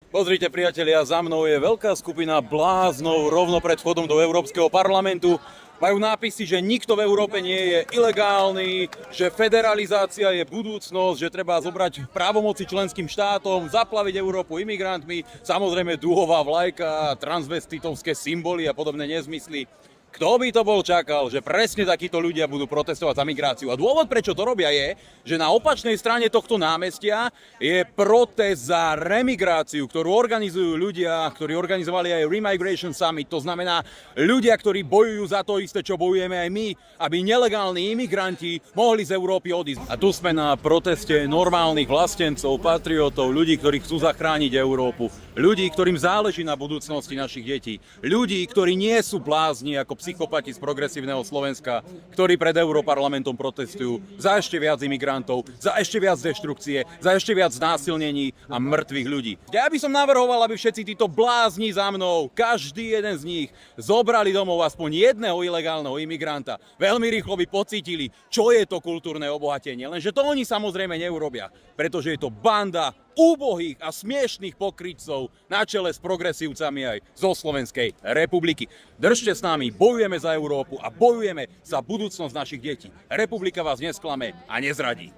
Pozrite, priatelia, za mnou je veľká skupina bláznov rovno pred vchodom do Európskeho parlamentu. Majú nápisy, že nikto v Európe nie je ilegálny, že federalizácia je budúcnosť, že treba zobrať právomoci členským štátom, zaplaviť Európu imigrantmi, samozrejme dúhová vlajka, transvestitovské symboly a podobné nezmysly. Kto by to bol čakal, že presne takíto ľudia budú protestovať za migráciu? A dôvod, prečo to robia, je, že na opačnej strane tohto námestia je protest za remigráciu, ktorú organizujú ľudia, ktorí organizovali aj Remigration Summit. To znamená ľudia, ktorí bojujú za to isté, čo bojujeme aj my, aby nelegálni imigranti mohli z Európy odísť. A tu sme na proteste normálnych vlastencov, patriotov, ľudí, ktorí chcú zachrániť Európu, ľudí, ktorým záleží na budúcnosti našich detí, ľudí, ktorí nie sú blázni ako psychopati z progresívneho Slovenska, ktorí pred Európarlamentom protestujú za ešte viac imigrantov, za ešte viac deštrukcie, za ešte viac znásilnení a mŕtvych ľudí. Ja by som navrhoval, aby všetci títo blázni za mnou, každý jeden z nich, zobrali domov aspoň jedného ilegálneho imigranta. Veľmi rýchlo by pocítili, čo je to kultúrne obohatenie. Lenže to oni samozrejme neurobia, pretože je to banda úbohých a smiešných pokrytcov na čele s progresívcami aj zo Slovenskej republiky. Držte s nami, bojujeme za Európu a bojujeme za budúcnosť našich detí. Republika vás nesklame a nezradí.